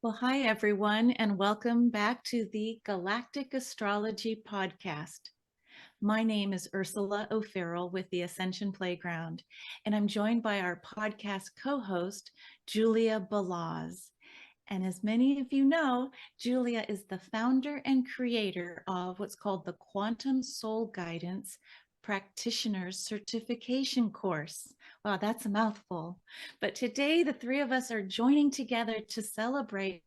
Well, hi, everyone, and welcome back to the Galactic Astrology Podcast. My name is Ursula O'Farrell with the Ascension Playground, and I'm joined by our podcast co-host, Julia Balaz. And as many of you know, Julia is the founder and creator of what's called the Quantum Soul Guidance Practitioner's Certification Course. Wow, that's a mouthful. But today, the three of us are joining together to celebrate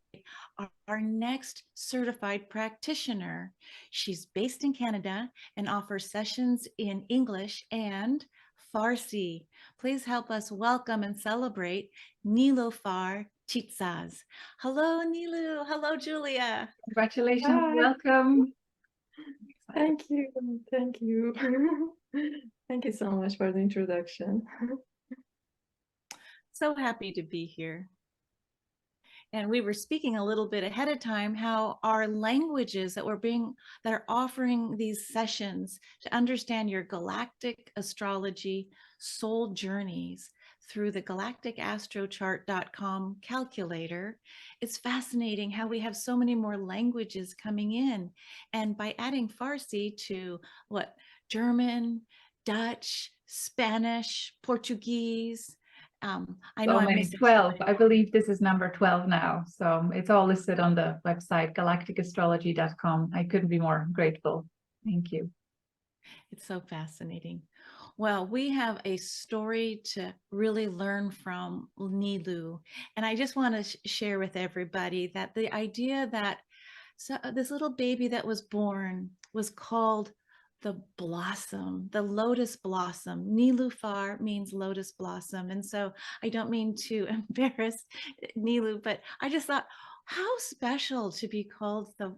our next certified practitioner. She's based in Canada and offers sessions in English and Farsi. Please help us welcome and celebrate Niloo Chitsaz. Hello, Niloo. Hello, Julia. Congratulations. Hi. Welcome. Thank you. Thank you. Thank you so much for the introduction. So happy to be here. And we were speaking a little bit ahead of time how our languages that are offering these sessions to understand your galactic astrology soul journeys through the galacticastrochart.com calculator. It's fascinating how we have so many more languages coming in. And by adding Farsi to German, Dutch, Spanish, Portuguese, I know I'm missing 12. I believe this is number 12 now. So it's all listed on the website, galacticastrology.com. I couldn't be more grateful. Thank you. It's so fascinating. Well, we have a story to really learn from Niloo. And I just want to share with everybody that the idea that this little baby that was born was called the blossom, the lotus blossom. Nilufar means lotus blossom. And so I don't mean to embarrass Niloo, but I just thought how special to be called the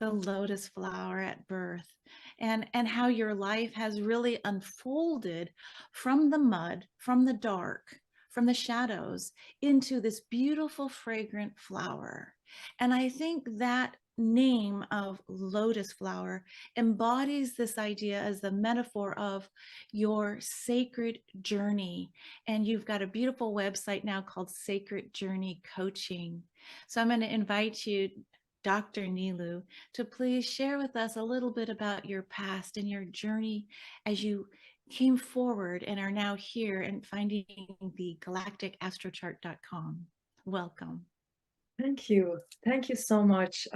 lotus flower at birth, and how your life has really unfolded from the mud, from the dark, from the shadows into this beautiful fragrant flower. And I think that name of lotus flower embodies this idea as the metaphor of your sacred journey. And you've got a beautiful website now called Sacred Journey Coaching. So I'm going to invite you, Dr. Niloo, to please share with us a little bit about your past and your journey as you came forward and are now here and finding the galacticastrochart.com. Welcome. Thank you. Thank you so much.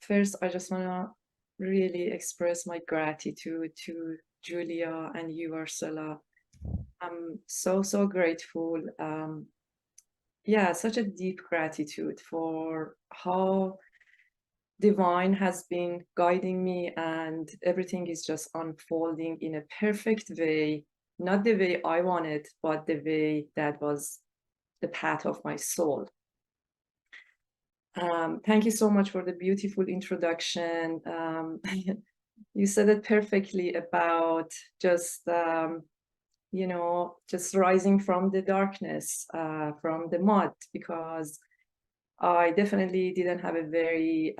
First, I just want to really express my gratitude to Julia and you, Ursula. I'm so grateful. Yeah, such a deep gratitude for how divine has been guiding me, and everything is just unfolding in a perfect way, not the way I wanted, but the way that was the path of my soul. Thank you so much for the beautiful introduction. You said it perfectly about just just rising from the darkness, from the mud, because I definitely didn't have a very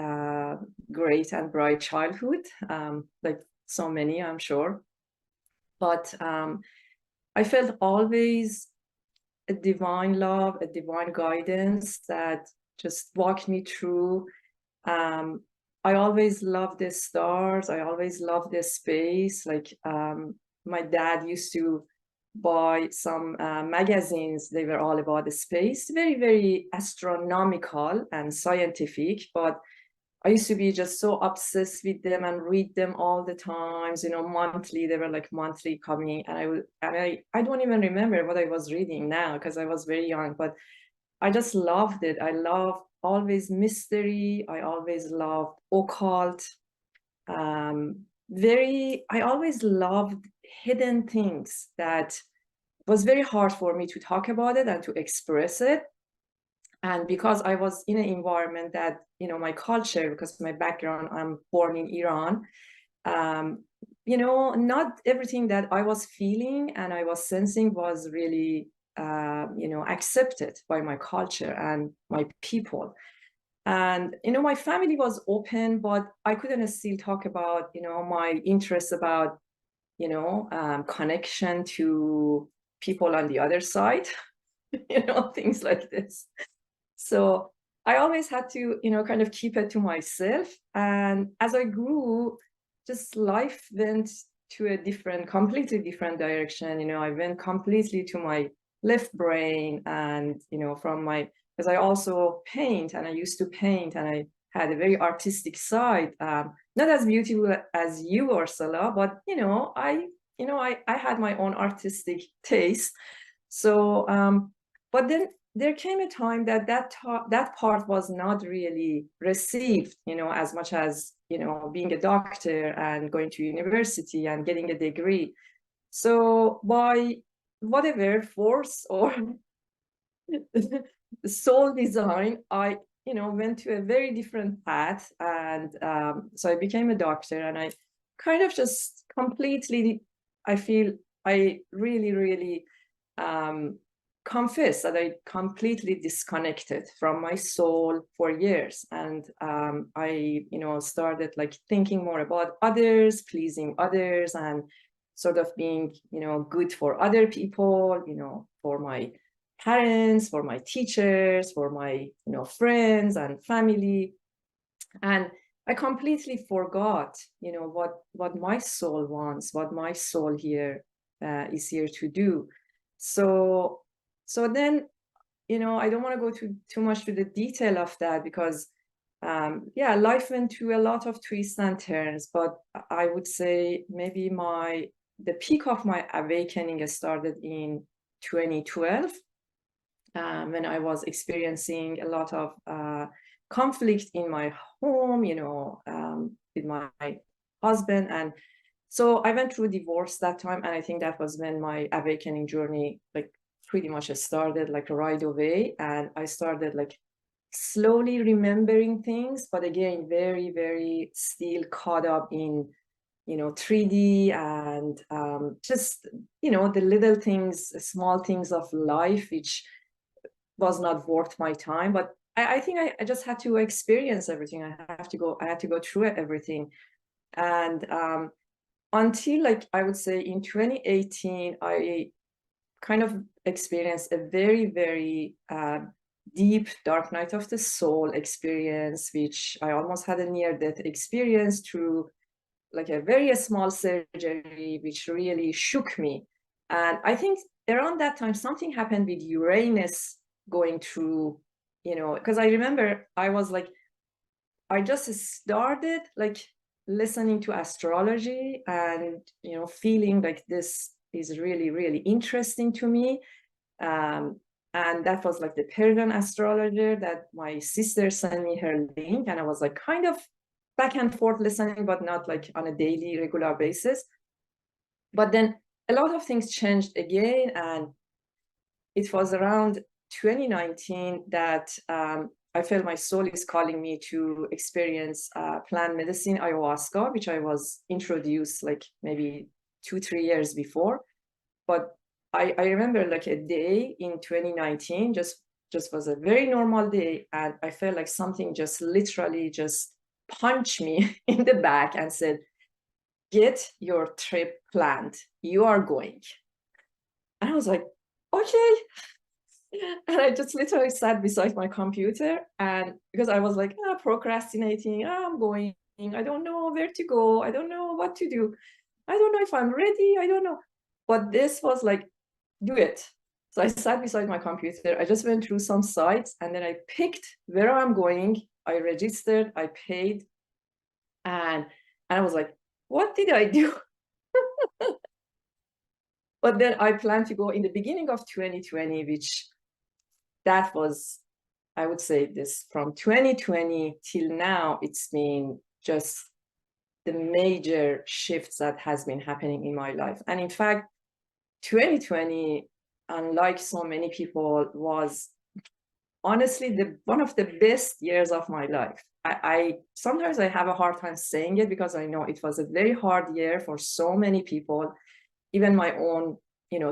great and bright childhood, like so many, I'm sure. But I felt always a divine love, a divine guidance that just walked me through. I always loved the stars. I always loved the space. Like my dad used to buy some magazines. They were all about the space, very astronomical and scientific, but I used to be just so obsessed with them and read them all the times, monthly. They were like monthly coming, and I don't even remember what I was reading now because I was very young, but I just loved it. I loved always mystery. I always loved occult. I always loved hidden things that was very hard for me to talk about it and to express it. And because I was in an environment that, my culture, because my background, I'm born in Iran, not everything that I was feeling and I was sensing was really, accepted by my culture and my people. And, my family was open, but I couldn't still talk about, my interest about, connection to people on the other side, things like this. So I always had to, kind of keep it to myself. And as I grew, just life went to a completely different direction. I went completely to my left brain and, because I also paint and I used to paint and I had a very artistic side, not as beautiful as you, Ursula, but, I had my own artistic taste. So, but then there came a time that part was not really received, as much as, being a doctor and going to university and getting a degree. So by whatever force or soul design, I, went to a very different path. And so I became a doctor, and I kind of just completely, I feel I really, really confess that I completely disconnected from my soul for years. And I, started like thinking more about others, pleasing others, and sort of being, good for other people, for my parents, for my teachers, for my, friends and family. And I completely forgot, what my soul wants, what my soul here is here to do. So then, I don't want to go too much to the detail of that, because life went through a lot of twists and turns. But I would say maybe the peak of my awakening started in 2012, when I was experiencing a lot of conflict in my home, with my husband. And so I went through divorce that time. And I think that was when my awakening journey, like, pretty much started, like, right away. And I started, like, slowly remembering things, but again, very, very still caught up in, 3D and just, the little things, small things of life, which was not worth my time. But I think I just had to experience everything. I had to go through everything. And until, like, I would say in 2018, I kind of experienced a very, very deep dark night of the soul experience, which I almost had a near-death experience through, like, a very small surgery, which really shook me. And I think around that time, something happened with Uranus going through, because I remember I was like, I just started, like, listening to astrology and, feeling like this is really, really interesting to me. And that was like the Persian astrologer that my sister sent me her link. And I was like kind of back and forth listening, but not like on a daily, regular basis. But then a lot of things changed again. And it was around 2019 that I felt my soul is calling me to experience plant medicine ayahuasca, which I was introduced like maybe 2-3 years before. But I remember like a day in 2019 just was a very normal day, and I felt like something just literally just punched me in the back and said, "Get your trip planned. You are going." And I was like, "Okay." And I just literally sat beside my computer, and because I was like procrastinating, I'm going, I don't know where to go, I don't know what to do, I don't know if I'm ready, I don't know. But this was like, do it. So I sat beside my computer, I just went through some sites, and then I picked where I'm going, I registered, I paid, and I was like, what did I do? But then I planned to go in the beginning of 2020, which that was, I would say this from 2020 till now, it's been just the major shifts that has been happening in my life. And in fact, 2020, unlike so many people, was honestly one of the best years of my life. I sometimes I have a hard time saying it because I know it was a very hard year for so many people. Even my own,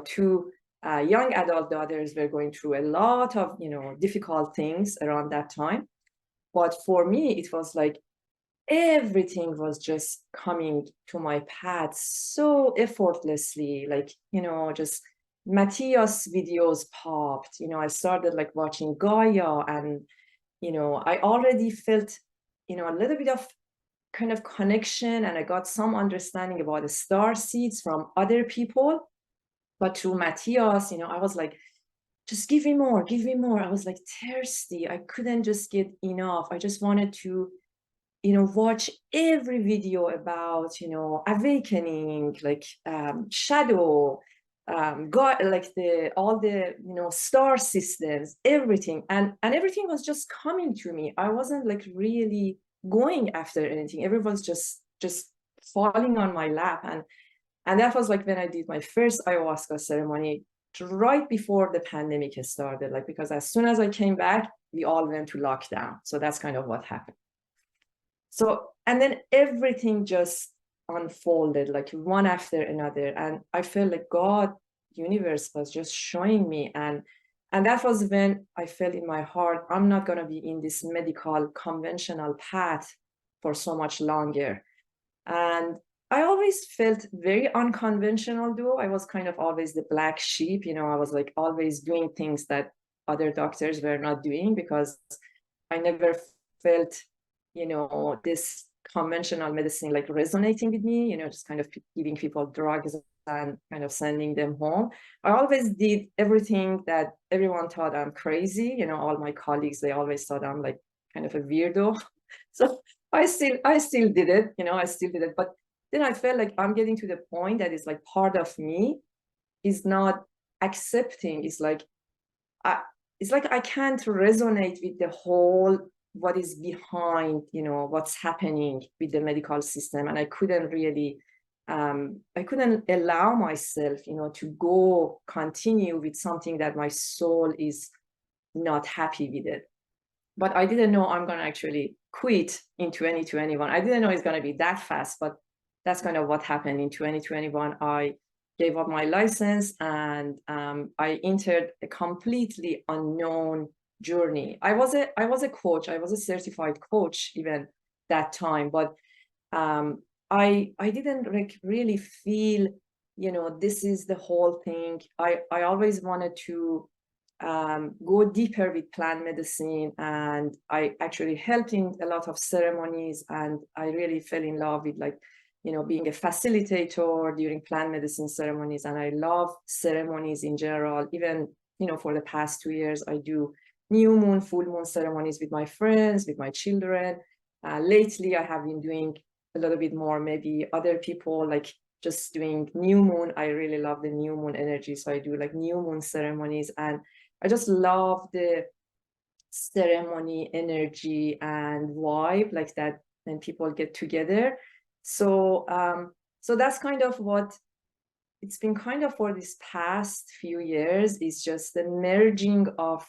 two young adult daughters were going through a lot of, difficult things around that time. But for me, it was like everything was just coming to my path so effortlessly, like, just Matthias videos popped, I started like watching Gaia, and, I already felt, a little bit of kind of connection, and I got some understanding about the star seeds from other people. But through Matthias, I was like, just give me more, give me more. I was like thirsty. I couldn't just get enough. I just wanted to, watch every video about, awakening, like shadow, God, like all the, star systems, everything. And everything was just coming to me. I wasn't like really going after anything. Everyone's just falling on my lap. And that was like when I did my first ayahuasca ceremony right before the pandemic started, like, because as soon as I came back, we all went to lockdown. So that's kind of what happened. So, and then everything just unfolded like one after another. And I felt like God, universe was just showing me. And that was when I felt in my heart, I'm not going to be in this medical conventional path for so much longer. And I always felt very unconventional, though. I was kind of always the black sheep, I was like always doing things that other doctors were not doing, because I never felt, this conventional medicine like resonating with me, just kind of giving people drugs and kind of sending them home. I always did everything that everyone thought I'm crazy. All my colleagues, they always thought I'm like kind of a weirdo. So I still did it, I still did it. But then I felt like I'm getting to the point that is like part of me is not accepting. It's like I can't resonate with the whole, what is behind, what's happening with the medical system. And I couldn't really, I couldn't allow myself, to continue with something that my soul is not happy with it. But I didn't know I'm going to actually quit in 2021. I didn't know it's going to be that fast, but that's kind of what happened in 2021. I gave up my license, and I entered a completely unknown journey. I was a coach. I was a certified coach even that time, but I didn't really feel, this is the whole thing. I always wanted to go deeper with plant medicine, and I actually helped in a lot of ceremonies, and I really fell in love with like, being a facilitator during plant medicine ceremonies. And I love ceremonies in general. Even, for the past 2 years, I do new moon, full moon ceremonies with my friends, with my children. Lately, I have been doing a little bit more, maybe other people, like just doing new moon. I really love the new moon energy. So I do like new moon ceremonies, and I just love the ceremony energy and vibe like that when people get together. So so that's kind of what it's been kind of for this past few years, is just the merging of,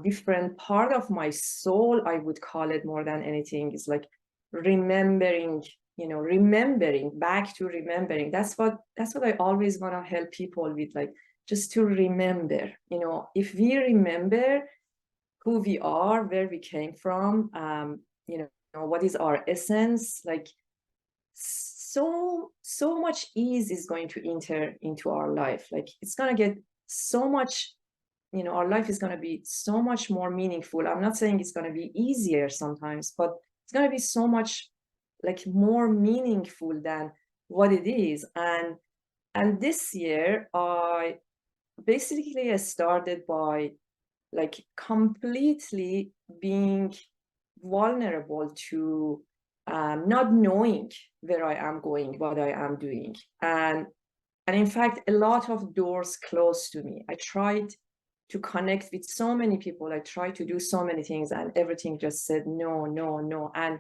different part of my soul, I would call it, more than anything. It's like remembering, remembering, back to remembering. That's what I always want to help people with, like, just to remember, if we remember who we are, where we came from, what is our essence, like, so much ease is going to enter into our life. Like, it's going to get so much, our life is going to be so much more meaningful. I'm not saying it's going to be easier sometimes, but it's going to be so much like more meaningful than what it is. And this year I started by like completely being vulnerable to not knowing where I am going, what I am doing. And in fact, a lot of doors closed to me. I tried to connect with so many people. I tried to do so many things, and everything just said no, no, no. And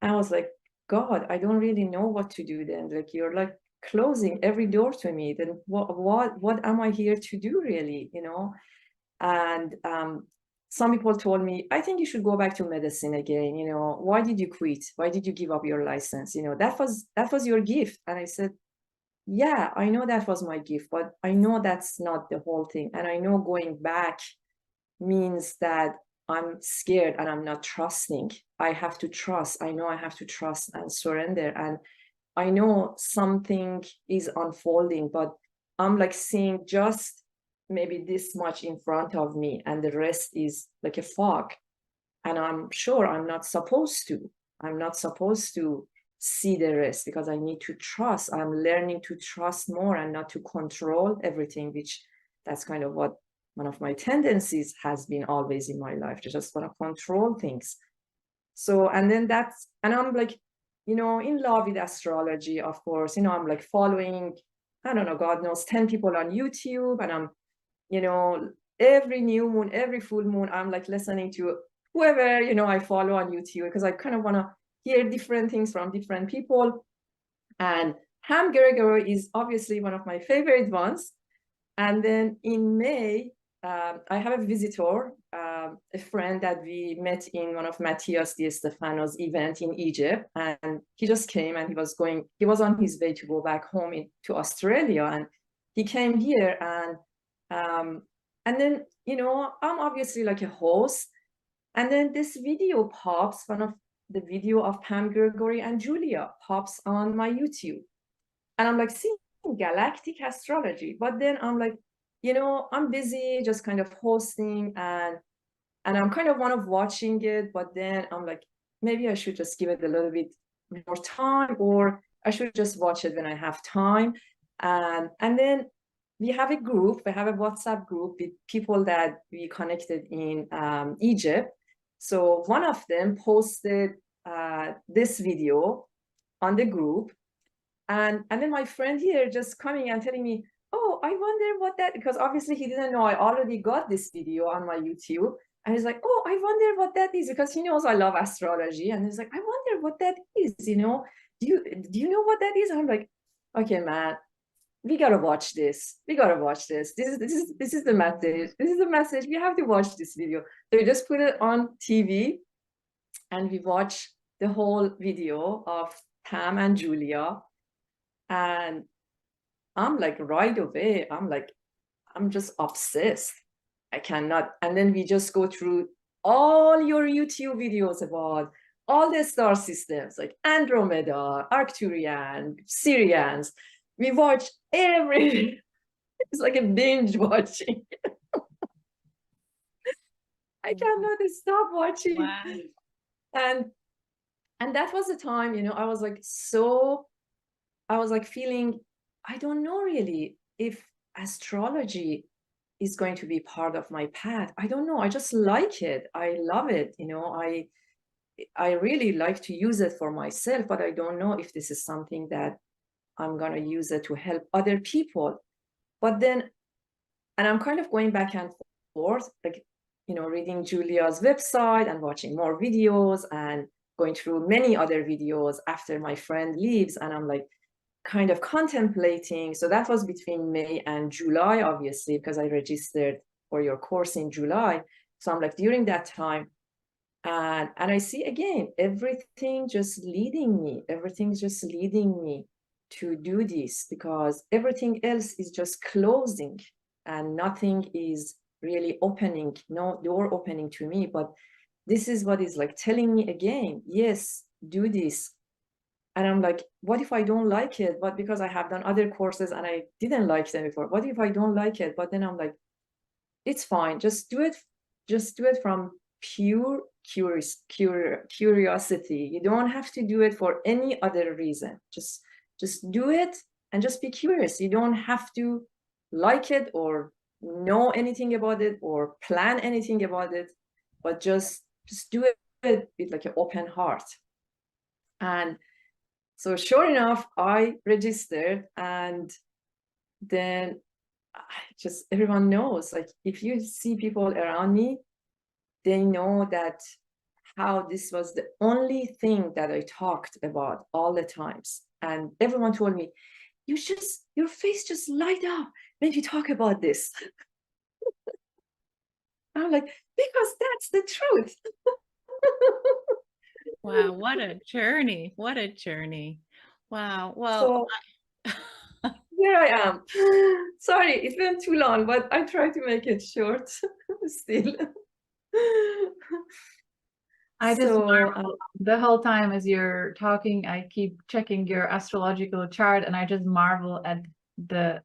I was like, God, I don't really know what to do then. Like, you're like closing every door to me. Then what am I here to do, really? And some people told me, I think you should go back to medicine again. Why did you quit? Why did you give up your license? That was your gift. And I said, yeah, I know that was my gift, but I know that's not the whole thing. And I know going back means that I'm scared and I'm not trusting. I have to trust. I know I have to trust and surrender. And I know something is unfolding, but I'm like seeing just maybe this much in front of me, and the rest is like a fog. And I'm sure I'm not supposed to. I'm not supposed to see the rest because I need to trust. I'm learning to trust more and not to control everything, which that's kind of what one of my tendencies has been always in my life, to just want to control things. So, and then that's, and I'm like, you know, in love with astrology, of course, you know, I'm like following, I don't know, God knows, 10 people on YouTube, and I'm, you know, every new moon, every full moon, I'm like listening to whoever, you know, I follow on YouTube, because I kind of want to hear different things from different people. And Ham Gregory is obviously one of my favorite ones. And then in May, I have a visitor, a friend that we met in one of Matthias Di Stefano's event in Egypt. And he just came, and he was on his way to go back home to Australia. And he came here, and then, you know, I'm obviously like a host. And then this video pops, one of the video of Pam Gregory and Julia pops on my YouTube. And I'm like, seeing galactic astrology. But then I'm like, you know, I'm busy just kind of hosting, and I'm kind of want of watching it, but then I'm like, maybe I should just give it a little bit more time, or I should just watch it when I have time. And then we have a WhatsApp group with people that we connected in Egypt. So one of them posted this video on the group, and then my friend here just coming and telling me, oh, I wonder what that, because obviously he didn't know I already got this video on my YouTube. And he's like, oh, I wonder what that is, because he knows I love astrology. And he's like, I wonder what that is, you know, do you know what that is? And I'm like, okay, man, we gotta watch this. We gotta watch this. This is the message. This is the message. We have to watch this video. So we just put it on TV, and we watch the whole video of Pam and Julia. And I'm like, right away, I'm just obsessed. I cannot. And then we just go through all your YouTube videos about all the star systems, like Andromeda, Arcturian, Sirians. We watch every, it's like a binge watching. I cannot stop watching. Wow. And that was the time, you know, I was like feeling, I don't know really if astrology is going to be part of my path. I don't know. I just like it. I love it. You know, I really like to use it for myself, but I don't know if this is something that I'm going to use it to help other people. But then, and I'm kind of going back and forth, like, you know, reading Julia's website and watching more videos and going through many other videos after my friend leaves. And I'm like, kind of contemplating. So that was between May and July, obviously, because I registered for your course in July. So I'm like, during that time, and I see again, everything's just leading me to do this, because everything else is just closing and nothing is really opening, no door opening to me. But this is what is like telling me again, yes, do this. And I'm like, what if I don't like it? But because I have done other courses and I didn't like them before, what if I don't like it? But then I'm like, it's fine. Just do it. Just do it from pure curiosity. You don't have to do it for any other reason. Just do it and just be curious. You don't have to like it or know anything about it or plan anything about it, but just do it with like an open heart. And so sure enough, I registered, and then just everyone knows, like if you see people around me, they know that how this was the only thing that I talked about all the times. And everyone told me, your face just light up when you talk about this. I'm like, because that's the truth. Wow, what a journey. What a journey. Wow. Well, So here I am. Sorry, it went too long, but I try to make it short still. I just So marvel the whole time as you're talking, I keep checking your astrological chart and I just marvel at the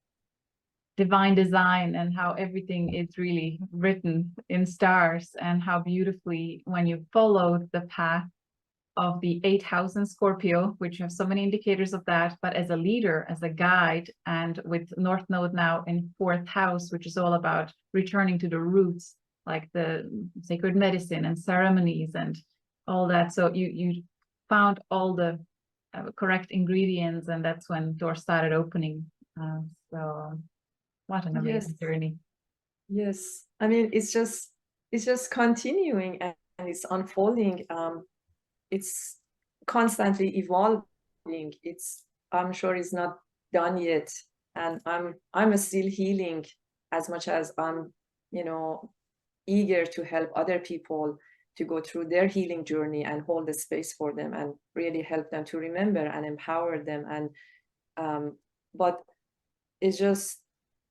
divine design and how everything is really written in stars and how beautifully when you follow the path of the 8th house in Scorpio, which have so many indicators of that, but as a leader, as a guide, and with North Node now in 4th house, which is all about returning to the roots, like the sacred medicine and ceremonies and all that. So you found all the correct ingredients, and that's when doors started opening. So what an amazing journey. Yes, I mean it's just continuing and it's unfolding. It's constantly evolving. I'm sure it's not done yet, and I'm still healing as much as I'm, eager to help other people to go through their healing journey and hold the space for them and really help them to remember and empower them. And but it's just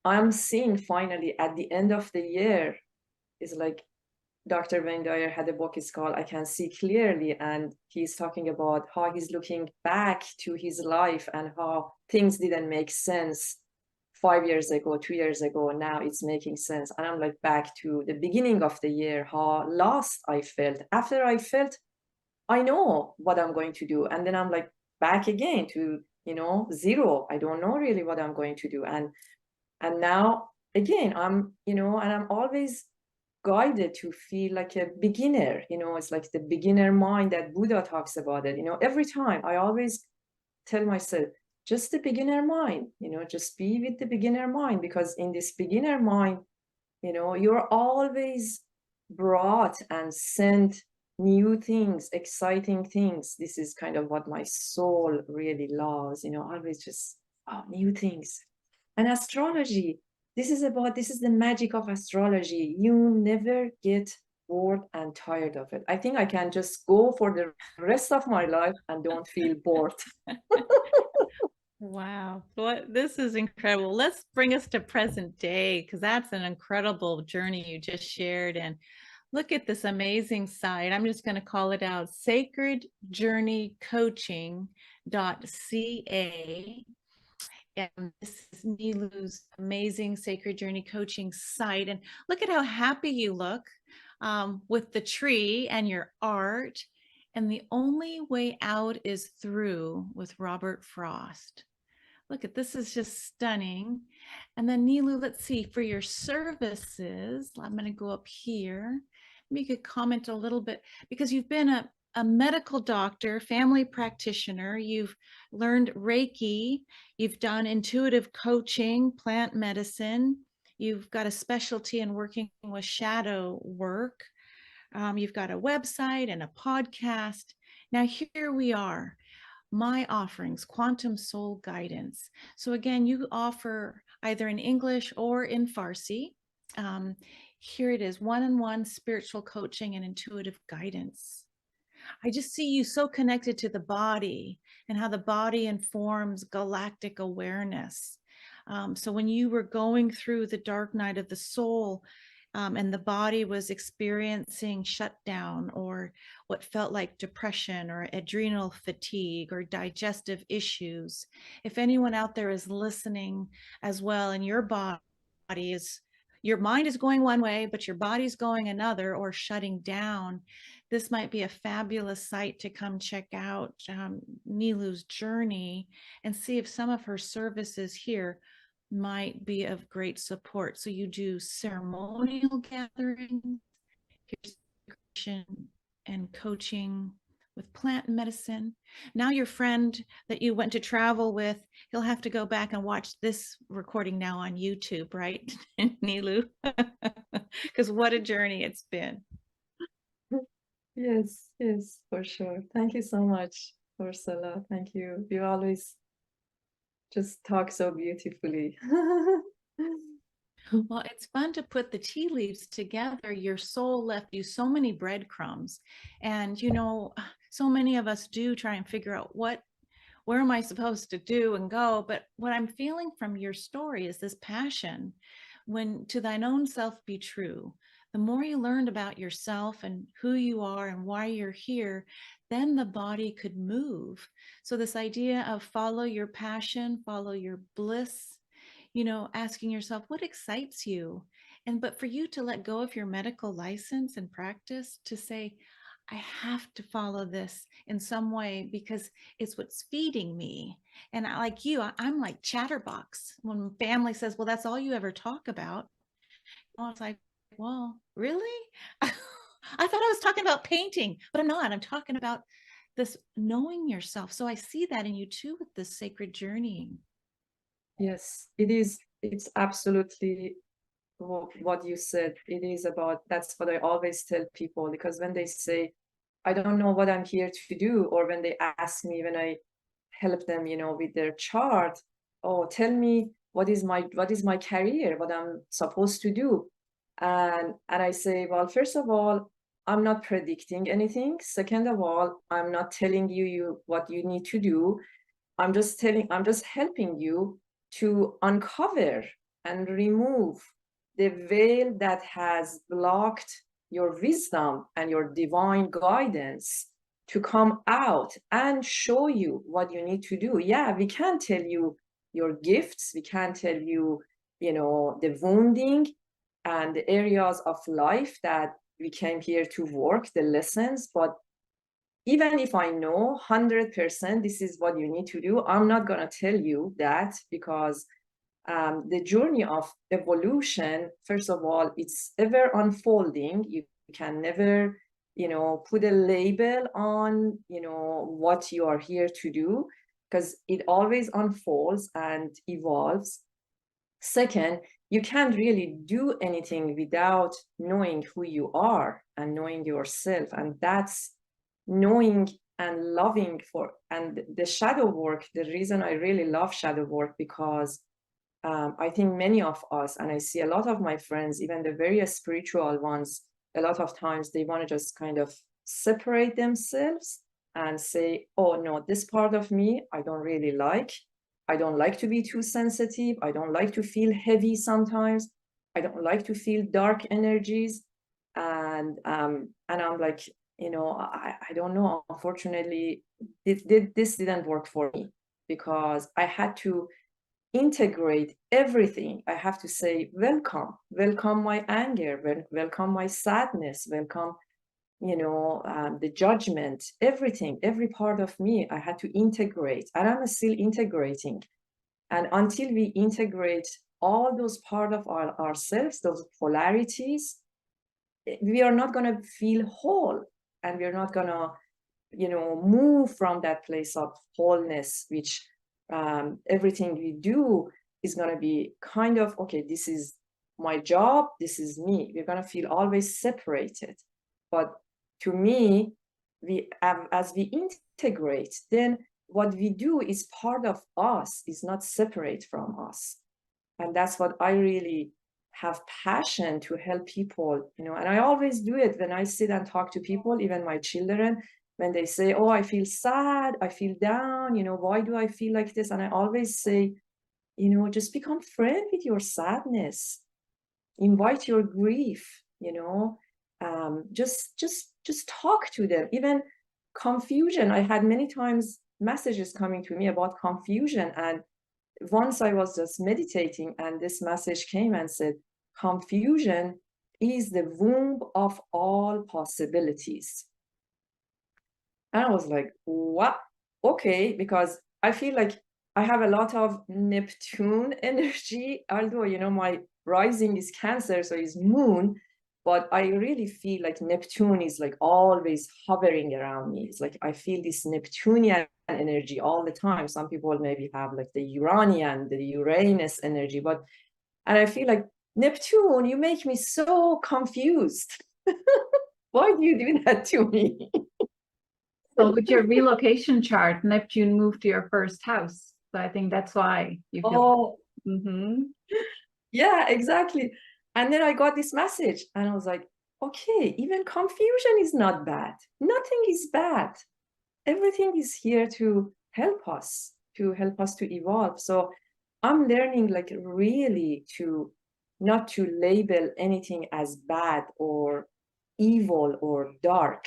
I'm seeing finally at the end of the year is like Dr. Wayne Dyer had a book, it's called I Can See Clearly, and he's talking about how he's looking back to his life and how things didn't make sense 5 years ago, 2 years ago, now it's making sense. And I'm like back to the beginning of the year, how lost I felt. After I felt, I know what I'm going to do. And then I'm like back again to, zero. I don't know really what I'm going to do. And now again, and I'm always guided to feel like a beginner. It's like the beginner mind that Buddha talks about it. Every time I always tell myself, just the beginner mind, just be with the beginner mind, because in this beginner mind, you're always brought and sent new things, exciting things. This is kind of what my soul really loves, always just new things. And astrology, this is the magic of astrology. You never get bored and tired of it. I think I can just go for the rest of my life and don't feel bored. Wow, this is incredible. Let's bring us to present day, because that's an incredible journey you just shared. And look at this amazing site. I'm just going to call it out, sacredjourneycoaching.ca. And this is Niloo's amazing Sacred Journey Coaching site. And look at how happy you look with the tree and your art. And the only way out is through with Robert Frost. Look at this, is just stunning. And then Niloo, let's see, for your services, I'm going to go up here. Maybe you could comment a little bit, because you've been a medical doctor, family practitioner, you've learned Reiki, you've done intuitive coaching, plant medicine, you've got a specialty in working with shadow work, you've got a website and a podcast. Now here we are, my offerings, Quantum Soul Guidance. So again, you offer either in English or in Farsi. Here it is, one-on-one spiritual coaching and intuitive guidance. I just see you so connected to the body and how the body informs galactic awareness. So when you were going through the dark night of the soul, and the body was experiencing shutdown or what felt like depression or adrenal fatigue or digestive issues, if anyone out there is listening as well, and your body is, your mind is going one way, but your body's going another or shutting down, this might be a fabulous site to come check out Niloo's journey and see if some of her services here might be of great support. So you do ceremonial gatherings, and coaching with plant medicine. Now your friend that you went to travel with, he'll have to go back and watch this recording now on YouTube, right, Niloo? Because what a journey it's been. Yes, for sure. Thank you so much, Ursula. Thank you. You always just talk so beautifully. Well, it's fun to put the tea leaves together. Your soul left you so many breadcrumbs. And, so many of us do try and figure out where am I supposed to do and go? But what I'm feeling from your story is this passion, when to thine own self be true, The more you learned about yourself and who you are and why you're here, then the body could move. So this idea of follow your passion, follow your bliss, you know, asking yourself what excites you. And but for you to let go of your medical license and practice to say, I have to follow this in some way because it's what's feeding me. And like you, I'm like chatterbox. When family says, well, that's all you ever talk about. I was like, well, really? I thought I was talking about painting, but I'm not. I'm talking about this knowing yourself. So I see that in you too with this sacred journeying. Yes, it is. It's absolutely what you said. It is about, that's what I always tell people, because when they say, I don't know what I'm here to do, or when they ask me, when I help them, you know, with their chart, oh, tell me what is my career, what I'm supposed to do. And I say, well, first of all, I'm not predicting anything. Second of all, I'm not telling you what you need to do. I'm just helping you to uncover and remove the veil that has blocked your wisdom and your divine guidance to come out and show you what you need to do. Yeah, we can't tell you your gifts. We can't tell you, you know, the wounding and the areas of life that we came here to work, the lessons. But even if I know 100% this is what you need to do, I'm not going to tell you that, because the journey of evolution, first of all, it's ever unfolding. You can never, you know, put a label on, you know, what you are here to do, because it always unfolds and evolves. Second, you can't really do anything without knowing who you are and knowing yourself. And that's knowing and loving for, and the shadow work, the reason I really love shadow work, because I think many of us, and I see a lot of my friends, even the very spiritual ones, a lot of times they want to just kind of separate themselves and say, oh no, this part of me I don't really like. I don't like to be too sensitive. I don't like to feel heavy sometimes. I don't like to feel dark energies. And I'm like, you know, I don't know. Unfortunately, this didn't work for me, because I had to integrate everything. I have to say, welcome my anger, welcome my sadness, welcome, you know, the judgment, everything, every part of me, I had to integrate, and I'm still integrating. And until we integrate all those parts of ourselves, those polarities, we are not going to feel whole, and we're not going to, you know, move from that place of wholeness, which everything we do is going to be kind of, okay, this is my job, this is me. We're going to feel always separated. But to me, as we integrate, then what we do is part of us, is not separate from us. And that's what I really have passion to help people, you know. And I always do it when I sit and talk to people, even my children, when they say, oh, I feel sad, I feel down, you know, why do I feel like this? And I always say, you know, just become friend with your sadness, invite your grief, you know, just talk to them. Even confusion, I had many times messages coming to me about confusion, and once I was just meditating and this message came and said, confusion is the womb of all possibilities. And I was like, what? Okay, because I feel like I have a lot of Neptune energy, although, you know, my rising is Cancer, so it's moon, but I really feel like Neptune is like always hovering around me. It's like I feel this Neptunian energy all the time. Some people maybe have like the Uranian, the Uranus energy, but, and I feel like, Neptune, you make me so confused. Why do you do that to me? So with your relocation chart, Neptune moved to your first house. So I think that's why you feel. Oh, yeah, exactly. And then I got this message and I was like, okay, even confusion is not bad. Nothing is bad. Everything is here to help us to evolve. So I'm learning like really to not to label anything as bad or evil or dark,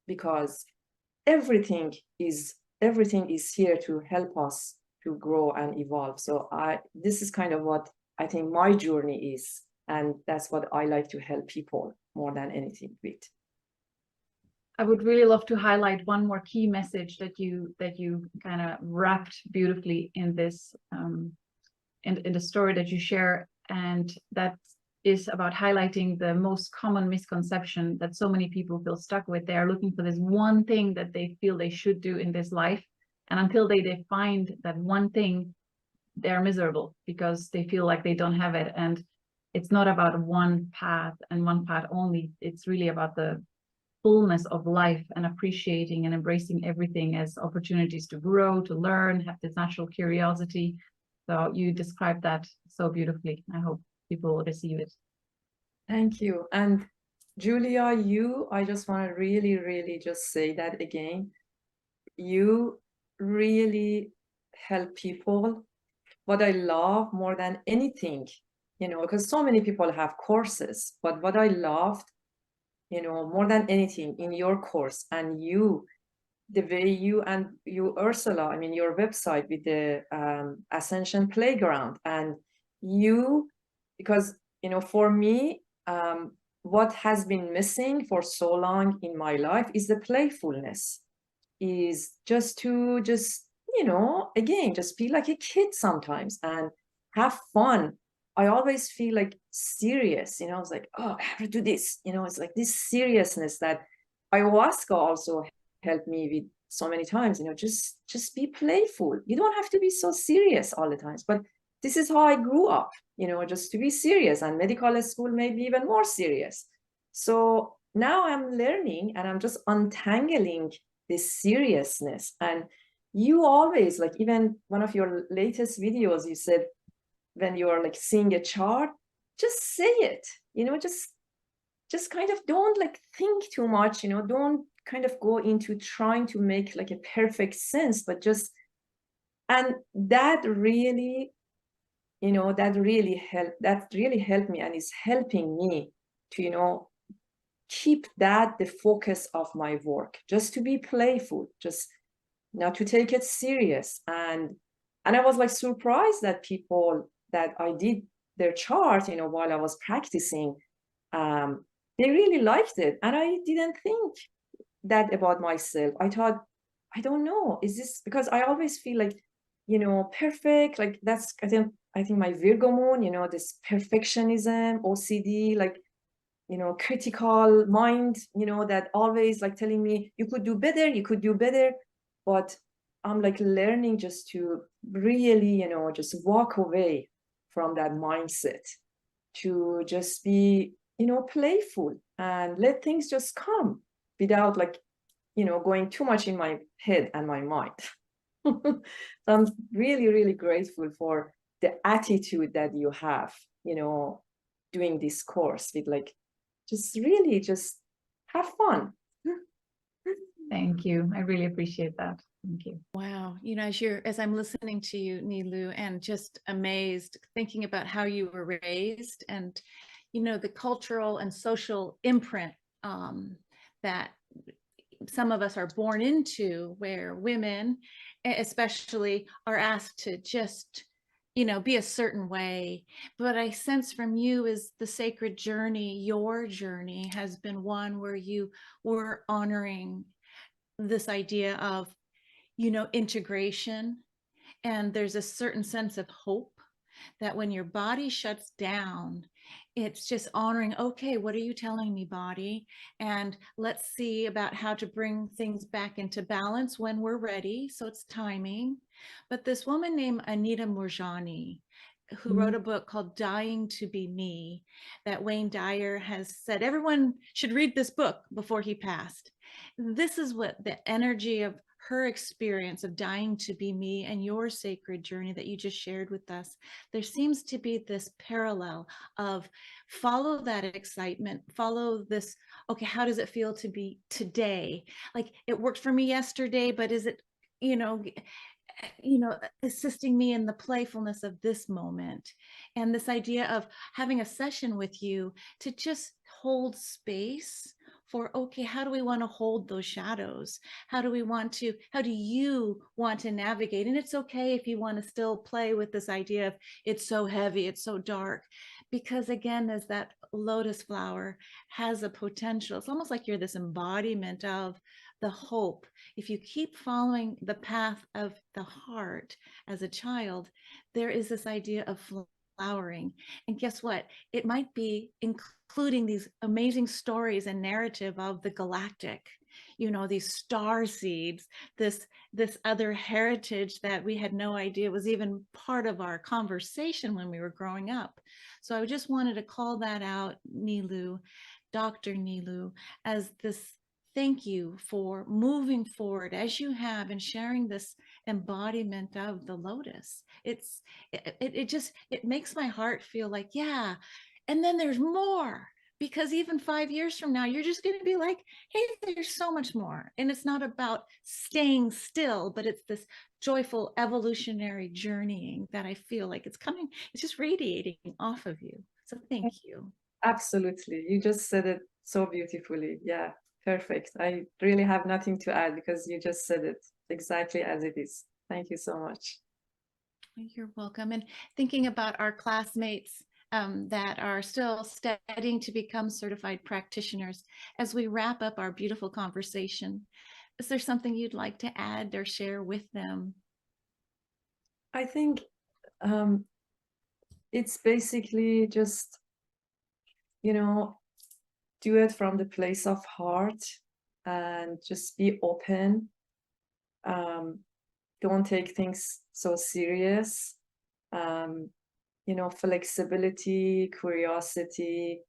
because everything is here to help us to grow and evolve. So this is kind of what I think my journey is, and that's what I like to help people more than anything with. I would really love to highlight one more key message that you kind of wrapped beautifully in this in the story that you share, and that is about highlighting the most common misconception that so many people feel stuck with. They are looking for this one thing that they feel they should do in this life, and until they find that one thing, they're miserable because they feel like they don't have it. And it's not about one path and one path only. It's really about the fullness of life and appreciating and embracing everything as opportunities to grow, to learn, have this natural curiosity. So you described that so beautifully. I hope people will receive it. Thank you. And Julia, I just want to really, really just say that again. You really help people. What I love more than anything, because so many people have courses, but what I loved, more than anything in your course, and the way you Ursula, I mean, your website with the Ascension Playground, and because for me, what has been missing for so long in my life is the playfulness, is again, just be like a kid sometimes and have fun. I always feel like serious, it's like, oh, I have to do this, it's like this seriousness that ayahuasca also helped me with so many times, just be playful. You don't have to be so serious all the times, but this is how I grew up, just to be serious, and medical school made me even more serious. So now I'm learning and I'm just untangling this seriousnness. And you always, like, even one of your latest videos, you said when you're like seeing a chart, just say it, just kind of don't like think too much, don't kind of go into trying to make like a perfect sense, but just, and that really helped me and is helping me to keep that the focus of my work, just to be playful, just not to take it serious. And I was like surprised that people that I did their chart, while I was practicing, they really liked it. And I didn't think that about myself. I thought, I don't know, is this because I always feel like, perfect, like that's, I think my Virgo moon, this perfectionism, OCD, like, critical mind, that always like telling me you could do better. But I'm like learning just to really, just walk away from that mindset, to just be, playful and let things just come without like, going too much in my head and my mind. So I'm really, really grateful for the attitude that you have, doing this course with like, just really just have fun. Thank you. I really appreciate that. Thank you. Wow. As I'm listening to you, Niloo, and just amazed, thinking about how you were raised and, the cultural and social imprint that some of us are born into, where women especially are asked to just, be a certain way. But I sense from you is the sacred journey, your journey has been one where you were honoring this idea of, integration. And there's a certain sense of hope that when your body shuts down, it's just honoring, okay, what are you telling me, body? And let's see about how to bring things back into balance when we're ready. So it's timing. But this woman named Anita Moorjani, who wrote a book called Dying to Be Me, that Wayne Dyer has said everyone should read this book before he passed. This is what the energy of her experience of dying to be me and your sacred journey that you just shared with us. There seems to be this parallel of follow that excitement, follow this, okay, how does it feel to be today? Like it worked for me yesterday, but is it, assisting me in the playfulness of this moment, and this idea of having a session with you to just hold space for, okay, how do we want to hold those shadows? How do you want to navigate? And it's okay if you want to still play with this idea of it's so heavy, it's so dark, because again, as that lotus flower has a potential, it's almost like you're this embodiment of the hope. If you keep following the path of the heart as a child, there is this idea of flowering. And guess what? It might be including these amazing stories and narrative of the galactic, these star seeds, this other heritage that we had no idea was even part of our conversation when we were growing up. So I just wanted to call that out, Niloo, Dr. Niloo, as this thank you for moving forward as you have and sharing this embodiment of the lotus. It makes my heart feel like, yeah, and then there's more, because even 5 years from now you're just going to be like, hey, there's so much more. And it's not about staying still, but it's this joyful evolutionary journeying that I feel like it's just radiating off of you. So thank you. Absolutely. You just said it so beautifully. Yeah, perfect. I really have nothing to add because you just said it exactly as it is. Thank you so much. You're welcome. And thinking about our classmates that are still studying to become certified practitioners, as we wrap up our beautiful conversation, is there something you'd like to add or share with them? I think it's basically just, do it from the place of heart and just be open. Don't take things so serious. Flexibility, curiosity,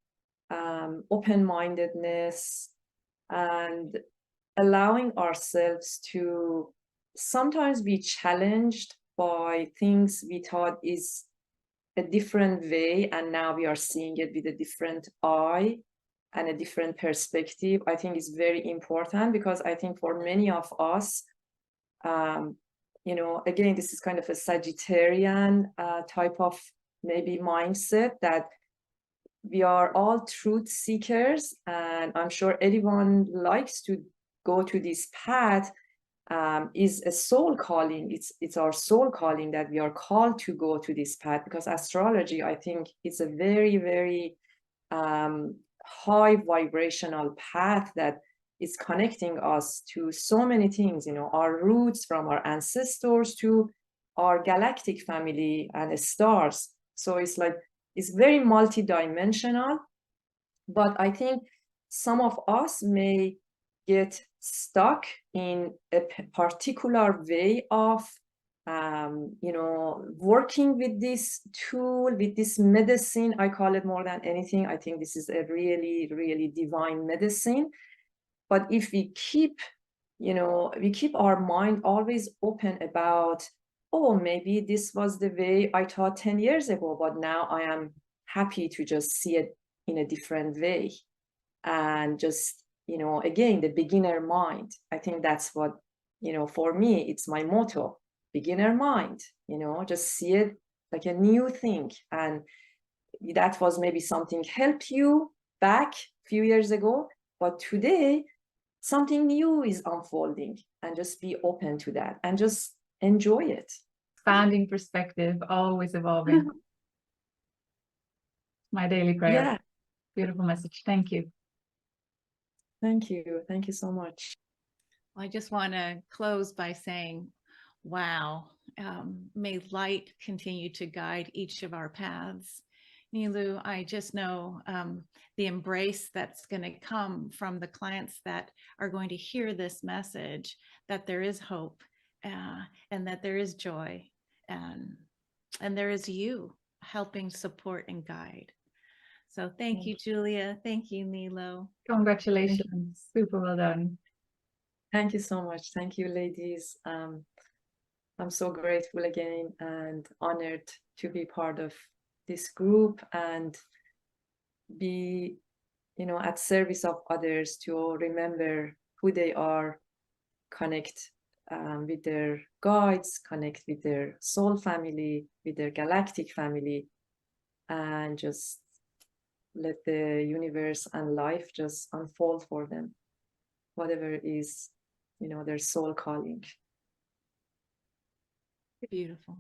open-mindedness, and allowing ourselves to sometimes be challenged by things we thought is a different way, and now we are seeing it with a different eye and a different perspective. I think is very important, because I think for many of us, again, this is kind of a Sagittarian type of maybe mindset, that we are all truth seekers, and I'm sure everyone likes to go to this path. Is a soul calling. It's our soul calling, that we are called to go to this path, because astrology, I think, is a very, very high vibrational path that is connecting us to so many things, our roots from our ancestors to our galactic family and the stars. So it's very multidimensional. But I think some of us may get stuck in a particular way of working with this tool, with this medicine. I call it, more than anything, I think this is a really, really divine medicine. But if we keep our mind always open about, oh, maybe this was the way I thought 10 years ago, but now I am happy to just see it in a different way. And just, again, the beginner mind. I think that's what, for me, it's my motto, beginner mind, just see it like a new thing. And that was maybe something helped you back a few years ago, but today something new is unfolding, and just be open to that and just enjoy it. Expanding perspective, always evolving. My daily prayer. Yeah. Beautiful message. Thank you. Thank you. Thank you so much. I just want to close by saying, wow, may light continue to guide each of our paths. Niloo, I just know the embrace that's going to come from the clients that are going to hear this message, that there is hope and that there is joy, and there is you helping support and guide. So thank you, Julia. Thank you, Niloo. Congratulations. Thank you. Super well done. Thank you so much. Thank you, ladies. I'm so grateful again and honored to be part of this group and be, at service of others to remember who they are, connect with their guides, connect with their soul family, with their galactic family, and just let the universe and life just unfold for them, whatever is, their soul calling. Beautiful.